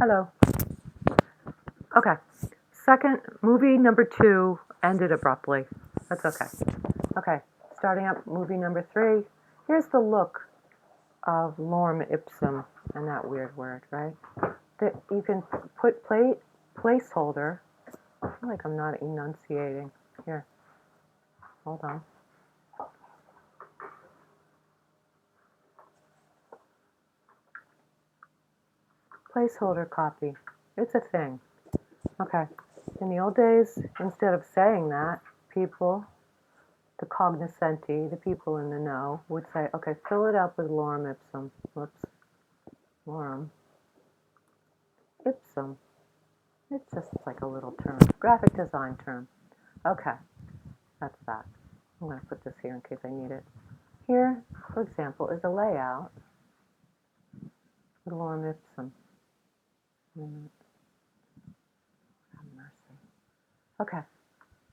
Hello. Okay. Second, movie number 2 ended abruptly. That's okay. Okay. Starting up movie number 3. Here's the look of lorem ipsum and that weird word, right? That you can put placeholder. I feel like I'm not enunciating. Here. Hold on. Placeholder copy. It's a thing. Okay. In the old days, instead of saying that, people, the cognoscenti, the people in the know, would say, okay, fill it up with lorem ipsum. Whoops. Lorem ipsum. It's just like a little term, graphic design term. Okay, that's that. I'm going to put this here in case I need it. Here, for example, is a layout with lorem ipsum. Have mercy. Okay,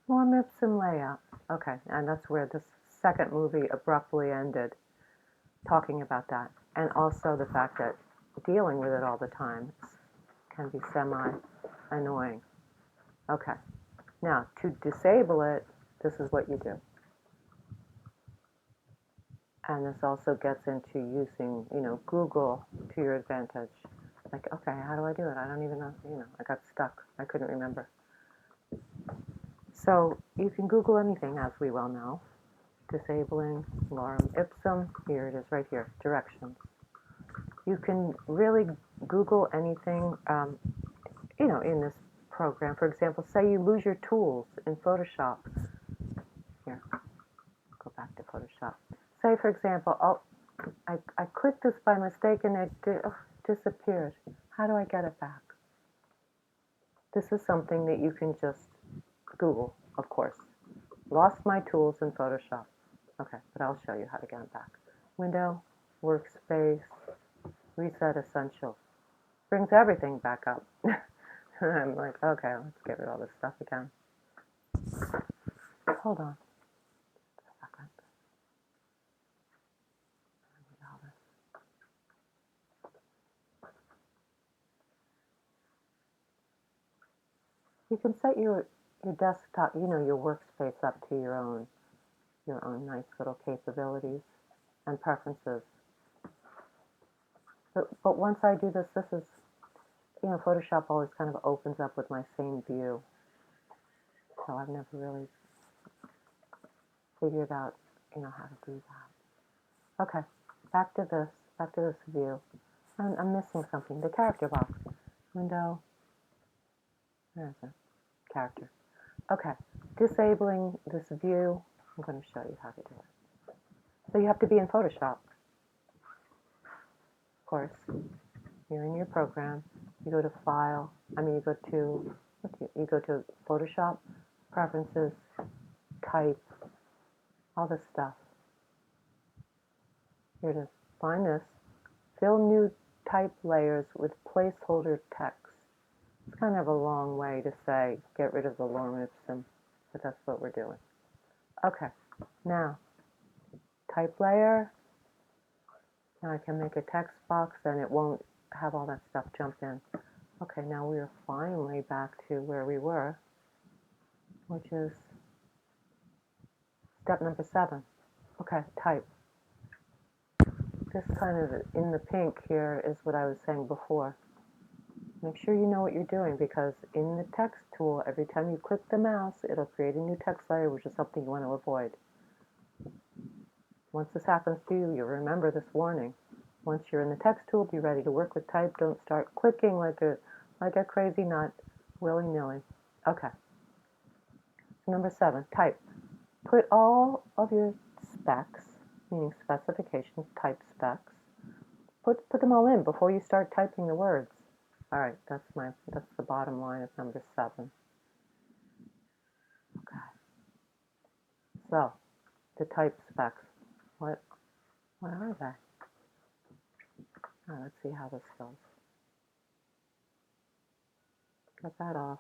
lorem ipsum layout. Okay, and that's where this second movie abruptly ended, talking about that. And also the fact that dealing with it all the time can be semi-annoying. Okay, now to disable it, this is what you do. And this also gets into using, Google to your advantage. Like, okay, how do I do it? I don't even know, I got stuck. I couldn't remember. So you can Google anything, as we well know. Disabling lorem ipsum. Here it is right here, directions. You can really Google anything, in this program. For example, say you lose your tools in Photoshop. Here, go back to Photoshop. Say, for example, I clicked this by mistake and it disappeared. How do I get it back? This is something that you can just Google, of course. Lost my tools in Photoshop. Okay, but I'll show you how to get them back. Window, workspace, reset essentials. Brings everything back up. I'm like, okay, let's get rid of all this stuff again. Hold on. You can set your desktop, your workspace up to your own nice little capabilities and preferences. But once I do this is, Photoshop always kind of opens up with my same view. So I've never really figured out, how to do that. Okay, back to this view. I'm missing something. The character box. Window. Where is it? Character. Okay, disabling this view. I'm going to show you how to do it. So you have to be in Photoshop. Of course, you're in your program. You go to File. You go to Photoshop, Preferences, Type, all this stuff. Here it is. Find this. Fill new type layers with placeholder text. It's kind of a long way to say get rid of the lorem ipsum, but that's what we're doing. Okay, now type layer. Now I can make a text box and it won't have all that stuff jump in. Okay, now we are finally back to where we were, which is step number 7. Okay, type. This kind of in the pink here is what I was saying before. Make sure you know what you're doing because in the text tool, every time you click the mouse, it'll create a new text layer, which is something you want to avoid. Once this happens to you, you'll remember this warning. Once you're in the text tool, be ready to work with type. Don't start clicking like a crazy nut, willy-nilly. Okay. Number 7, type. Put all of your specs, meaning specifications, type specs, put them all in before you start typing the words. All right, that's the bottom line of number 7. Okay. So, the type specs. What are they? All right, let's see how this goes. Get that off.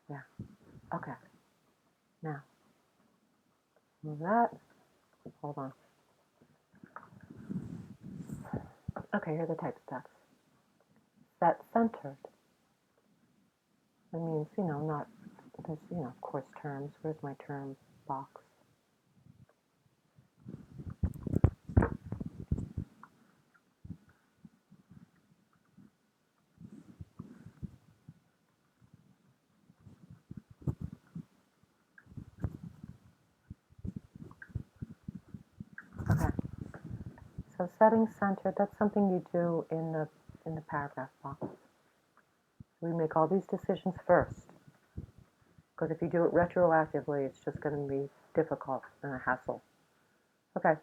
Yeah. Okay. Now, move that. Hold on. Okay, here are the type steps. Set centered. It means, not, there's, of course, terms. Where's my term box? Okay. So setting centered, that's something you do in the paragraph box. We make all these decisions first, because if you do it retroactively, it's just going to be difficult and a hassle. Okay,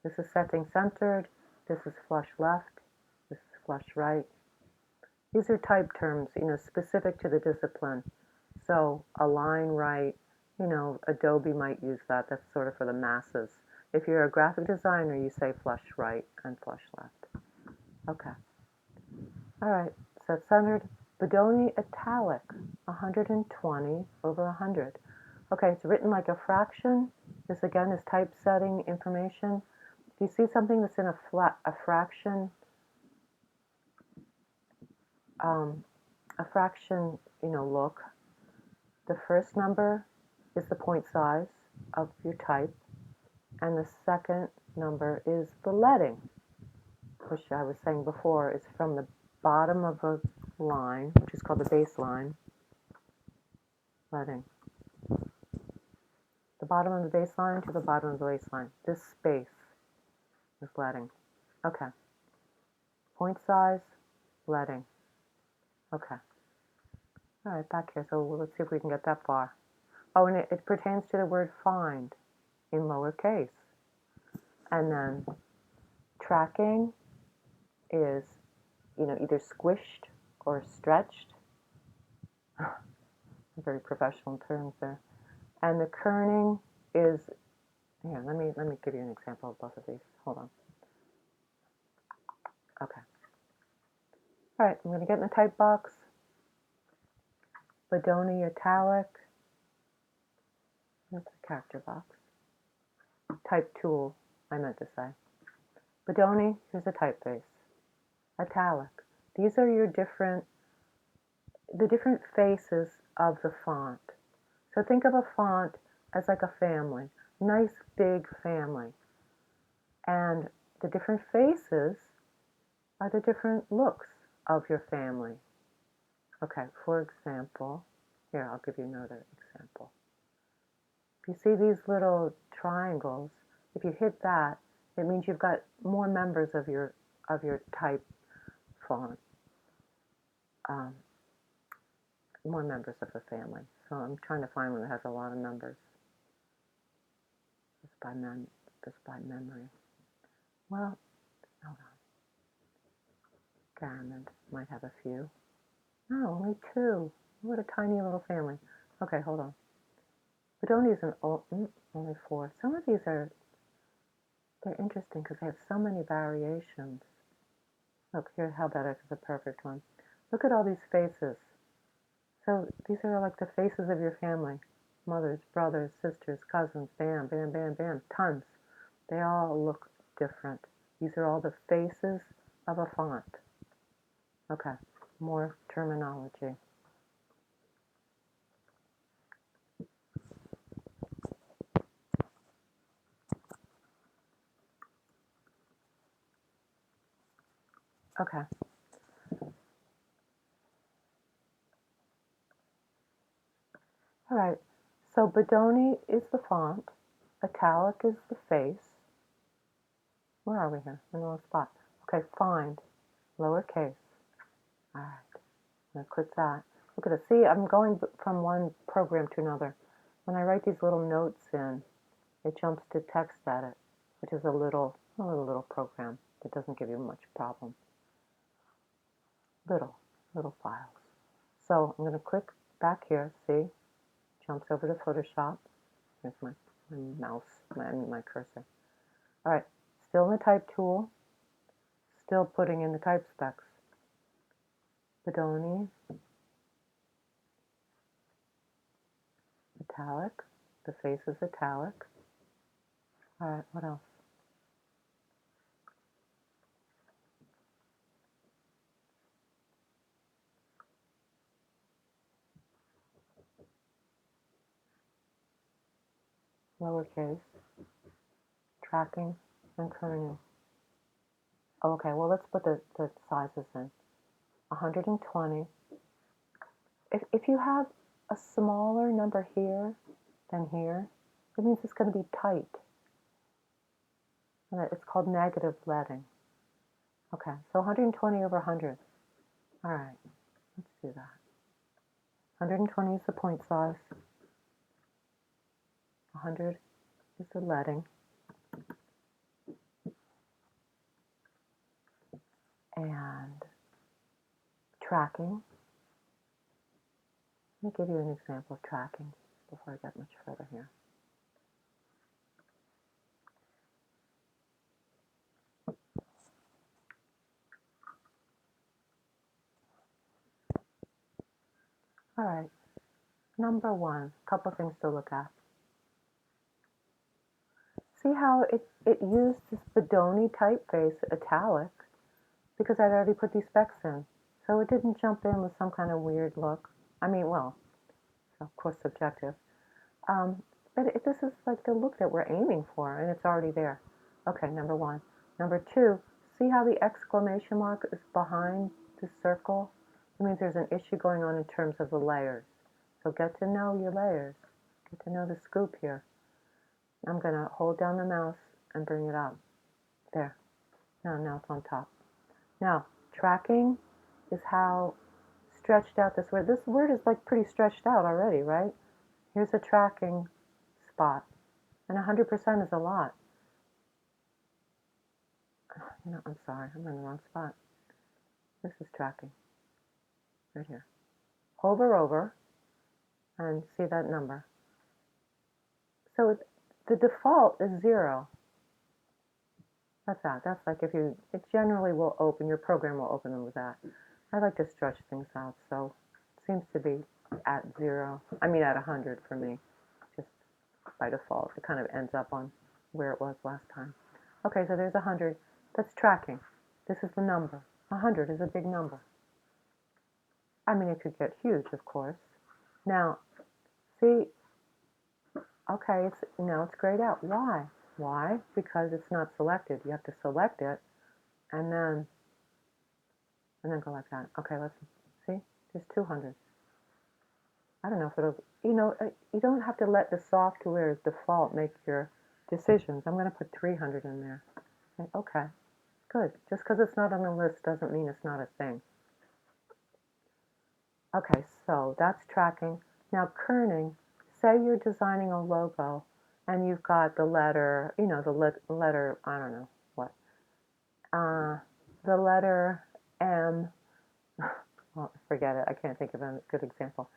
this is setting centered, this is flush left, this is flush right. These are type terms, specific to the discipline. So align right, Adobe might use that. That's sort of for the masses. If you're a graphic designer, you say flush right and flush left. Okay. All right, set centered. Bodoni italic, 120 over 100. Okay, it's written like a fraction. This again is typesetting information. If you see something that's in a fraction, look, the first number is the point size of your type, and the second number is the leading, which I was saying before is from the bottom of a line, which is called the baseline, leading. The bottom of the baseline to the bottom of the baseline. This space is leading. Okay. Point size, leading. Okay. All right, back here. So let's see if we can get that far. Oh, and it pertains to the word find in lowercase. And then tracking is, either squished or stretched. Very professional terms there. And the kerning is, here, let me give you an example of both of these. Hold on. Okay. All right, I'm going to get in the type box. Bodoni italic. That's the character box. Type tool, I meant to say. Bodoni, here's a typeface. Italic. These are your the different faces of the font. So think of a font as like a family, nice big family. And the different faces are the different looks of your family. Okay, for example, here, I'll give you another example. If you see these little triangles, if you hit that, it means you've got more members of your type font, more members of the family. So I'm trying to find one that has a lot of numbers, just by memory. Well, hold on. Garamond might have a few. No, only 2. What a tiny little family. Okay, hold on. Bodoni is only 4. Some of these they're interesting because they have so many variations. Look, here, Helvetic is a perfect one. Look at all these faces. So these are like the faces of your family. Mothers, brothers, sisters, cousins, bam, bam, bam, bam, tons. They all look different. These are all the faces of a font. Okay, more terminology. Okay. All right. So Bodoni is the font. Italic is the face. Where are we here? In the wrong spot. Okay, find. Lowercase. All right. I'm going to click that. Look at it. See, I'm going from one program to another. When I write these little notes in, it jumps to text edit, which is a little program that doesn't give you much problem. Little files. So I'm going to click back here. See, jumps over to Photoshop. Here's my mouse, my cursor. All right, still in the type tool, still putting in the type specs. Bodoni, italic, the face is italic. All right, what else? lowercase, tracking, and kerning. Okay, well, let's put the sizes in. 120. If you have a smaller number here than here, it means it's going to be tight. And it's called negative leading. Okay, so 120 over 100. All right, let's do that. 120 is the point size. 100 is the leading. And tracking. Let me give you an example of tracking before I get much further here. All right, number one, a couple things to look at. See how it used this Bodoni typeface italic because I'd already put these specs in. So it didn't jump in with some kind of weird look. I mean, well, of course subjective. But this is like the look that we're aiming for, and it's already there. Okay, number one. Number two, see how the exclamation mark is behind the circle? It means there's an issue going on in terms of the layers. So get to know your layers. Get to know the scoop here. I'm going to hold down the mouse and bring it up. There. Now it's on top. Now, tracking is how stretched out this word. This word is like pretty stretched out already, right? Here's a tracking spot. And 100% is a lot. I'm sorry, I'm in the wrong spot. This is tracking. Right here. Hover over and see that number. So the default is 0. That's that. That's like if you, it generally will open, your program will open them with that. I like to stretch things out, so it seems to be at 0. I mean at 100 for me, just by default. It kind of ends up on where it was last time. Okay, so there's 100. That's tracking. This is the number. 100 is a big number. I mean, it could get huge, of course. Now, see, okay, now it's grayed out. Why? Why? Because it's not selected. You have to select it, and then go like that. Okay, let's see. There's 200. I don't know if it'll, you don't have to let the software's default make your decisions. I'm going to put 300 in there. Okay, good. Just because it's not on the list doesn't mean it's not a thing. Okay, so that's tracking. Now kerning, say you're designing a logo and you've got the letter, the letter, I don't know what, the letter M, well, forget it, I can't think of a good example.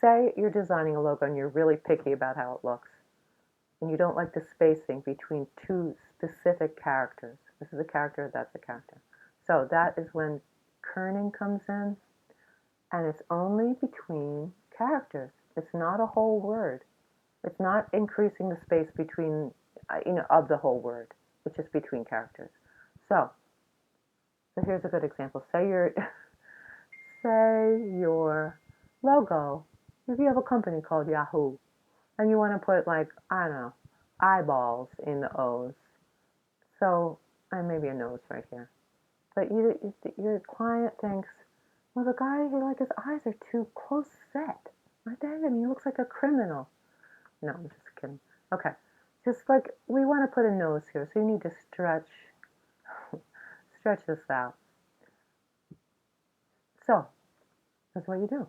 Say you're designing a logo and you're really picky about how it looks and you don't like the spacing between two specific characters. This is a character, that's a character. So that is when kerning comes in. And it's only between characters. It's not a whole word. It's not increasing the space between, of the whole word. It's just between characters. So here's a good example. Say your logo, if you have a company called Yahoo, and you want to put like, I don't know, eyeballs in the O's. So, and maybe a nose right here. But your client thinks, well, the guy, his eyes are too close set, aren't they? I mean, he looks like a criminal. No, I'm just kidding. Okay, just like, we want to put a nose here, so you need to stretch this out. So, that's what you do.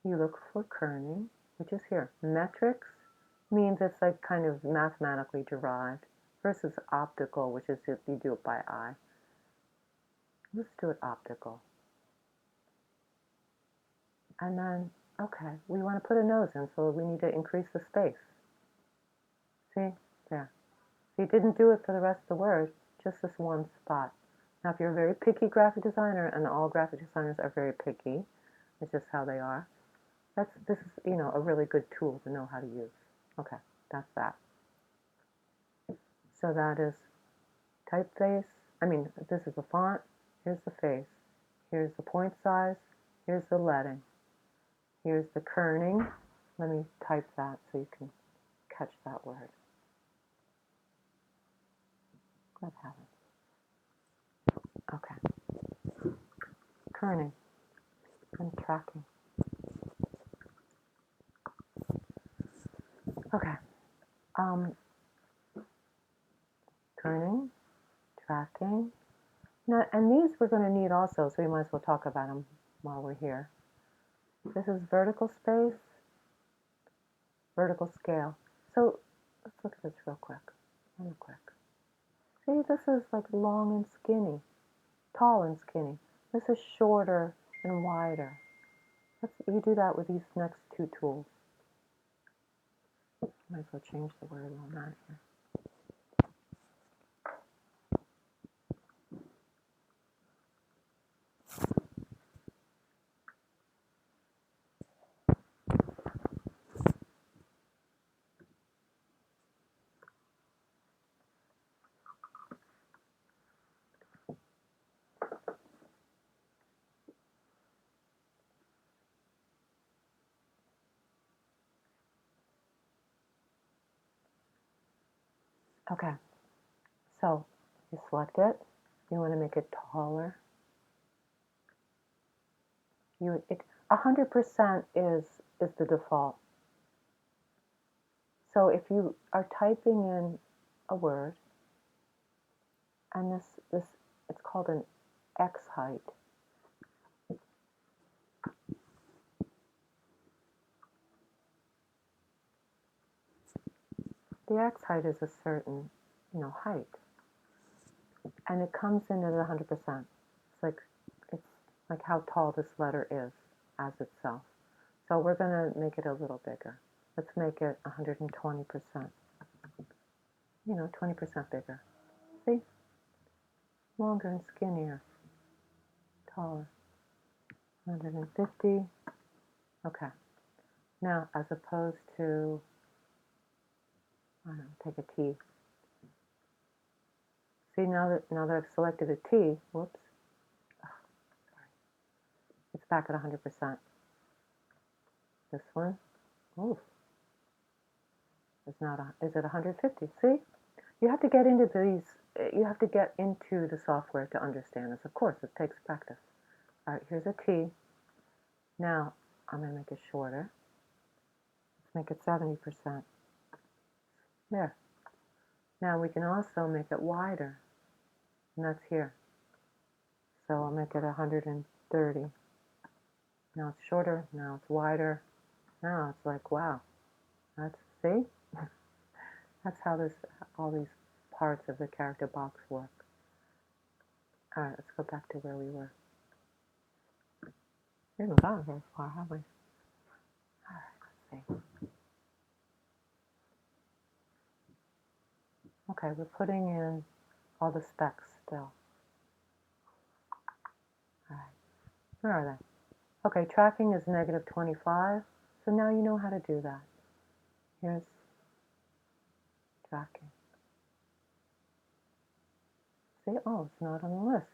You look for kerning, which is here. Metrics means it's like kind of mathematically derived, versus optical, which is if you do it by eye. Let's do it optical. And then, okay, we want to put a nose in, so we need to increase the space. See? There. So you didn't do it for the rest of the word, just this one spot. Now, if you're a very picky graphic designer, and all graphic designers are very picky, it's just how they are, this is, a really good tool to know how to use. Okay, that's that. So that is typeface. This is the font. Here's the face. Here's the point size. Here's the leading. Here's the kerning. Let me type that so you can catch that word. What happened? Okay. Kerning and tracking. Okay. Kerning, tracking. Now, and these we're going to need also, so we might as well talk about them while we're here. This is vertical space, vertical scale. So let's look at this real quick. See, this is like long and skinny, tall and skinny. This is shorter and wider. You do that with these next two tools. Might as well change the word on that here. Okay, so you select it. You want to make it taller. 100% is the default. So if you are typing in a word, and this it's called an X height. The X height is a certain, height, and it comes in at 100%. It's like how tall this letter is as itself. So we're going to make it a little bigger. Let's make it 120%. 20% bigger. See? Longer and skinnier. Taller. 150. Okay. Now, as opposed to, take a T. See, now that I've selected a T, whoops, sorry, it's back at 100%. This one, ooh, is it 150? See, you have to get into the software to understand this. Of course, it takes practice. All right, here's a T. Now, I'm going to make it shorter. Let's make it 70%. There. Now we can also make it wider, and that's here. So I'll make it 130. Now it's shorter, now it's wider. Now it's like, wow. See? That's how all these parts of the character box work. All right, let's go back to where we were. We haven't gotten very far, have we? All right, let's see. Okay, we're putting in all the specs still. All right, where are they? Okay, tracking is -25, so now you know how to do that. Here's tracking. See, oh, it's not on the list.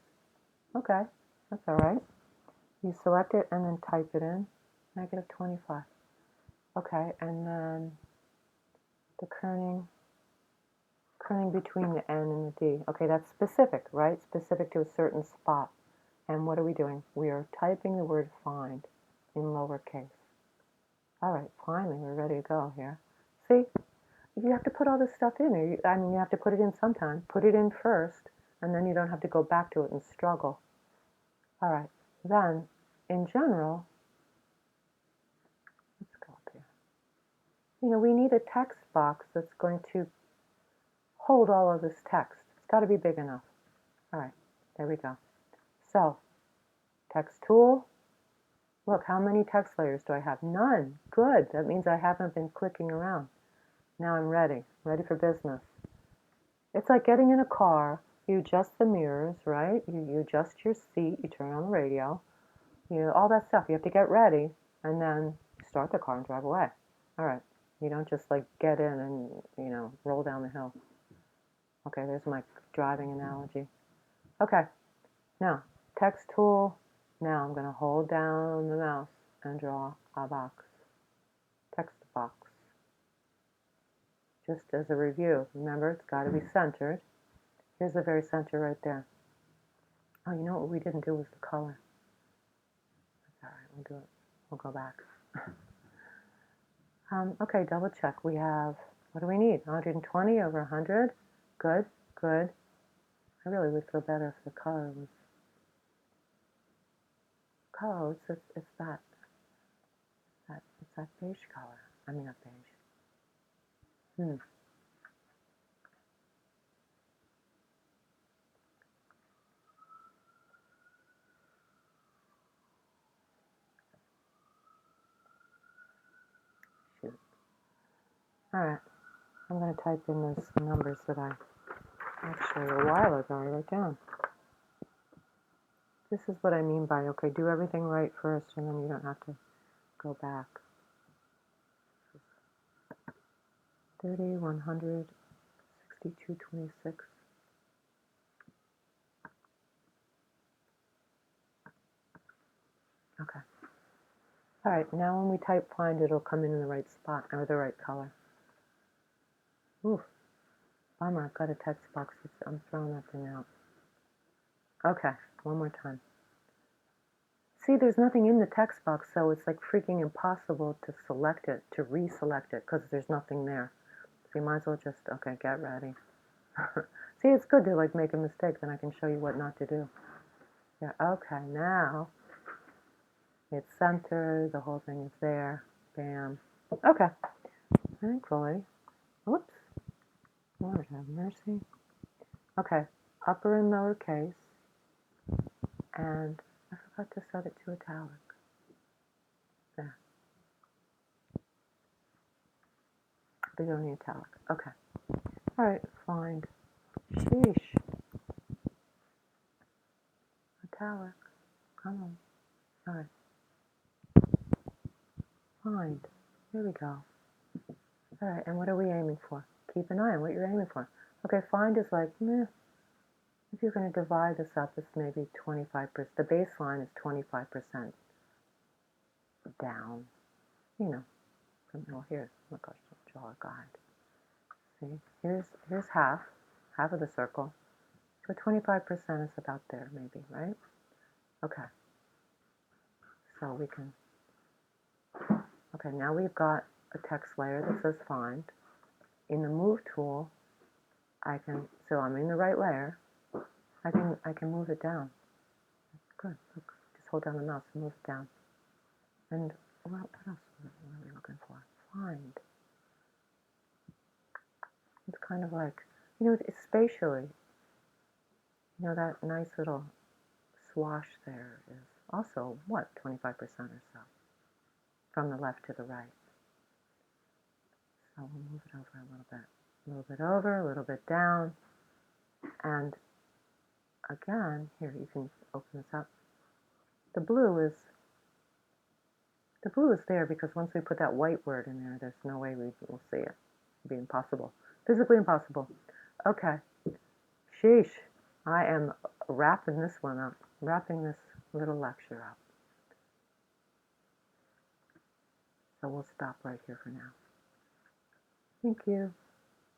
Okay, that's all right. You select it and then type it in, -25. Okay, and then the kerning between the N and the D. Okay, that's specific, right? Specific to a certain spot. And what are we doing? We are typing the word find in lowercase. All right, finally, we're ready to go here. See, you have to put all this stuff in. You have to put it in sometime. Put it in first, and then you don't have to go back to it and struggle. All right, then, in general, let's go up here. We need a text box that's going to hold all of this text. It's got to be big enough. All right, there we go. So, text tool. Look, how many text layers do I have? None. Good. That means I haven't been clicking around. Now I'm ready for business. It's like getting in a car. You adjust the mirrors, right? You adjust your seat. You turn on the radio. All that stuff. You have to get ready, and then start the car and drive away. All right. You don't just like get in and roll down the hill. Okay, there's my driving analogy. Okay. Now, text tool. Now I'm going to hold down the mouse and draw a box. Text box. just as a review. Remember, it's got to be centered. Here's the very center right there. Oh, you know what we didn't do was the color. That's all right, we'll do it. We'll go back. Okay, double check. We have, what do we need? 120 over 100. Good, good. I really would feel better if the color was, it's that beige color. I mean, not beige. Shoot. All right, I'm going to type in those numbers that I actually a while ago I wrote down. This is what I mean by, okay, do everything right first, and then you don't have to go back. 30, 100, 62, 26. Okay. All right, now when we type find, it'll come in the right spot, or the right color. Ooh, bummer, I've got a text box. I'm throwing that thing out. Okay, one more time. See, there's nothing in the text box, so it's like freaking impossible to select it, to reselect it, because there's nothing there. So you might as well just, okay, get ready. See, it's good to like make a mistake, then I can show you what not to do. Yeah, okay, now it's centered, the whole thing is there, bam. Okay, thankfully, whoops, Lord have mercy. Okay, upper and lower case, and I forgot to set it to italic. There. Big on the italic. Okay. All right, find. Sheesh. Italic. Come on. All right. Find. Here we go. All right, and what are we aiming for? Keep an eye on what you're aiming for. Okay, find is like, meh. If you're going to divide this up, it's maybe 25%. The baseline is 25% down. You know, well, here's, oh gosh, draw a guide. See, here's half of the circle. So 25% is about there, maybe, right? Okay. So we can, okay, now we've got a text layer that says find. In the move tool, so I'm in the right layer. I can move it down. Good. Look, just hold down the mouse and move it down. And what else are we looking for? Find. It's kind of like, it's spatially. That nice little swash there is also, what, 25% or so, from the left to the right. So we'll move it over a little bit. A little bit over, a little bit down. And again, here, you can open this up. The blue is there because once we put that white word in there, there's no way we will see it. It'd be impossible. Physically impossible. Okay. Sheesh. I am wrapping this one up. Wrapping this little lecture up. So we'll stop right here for now. Thank you.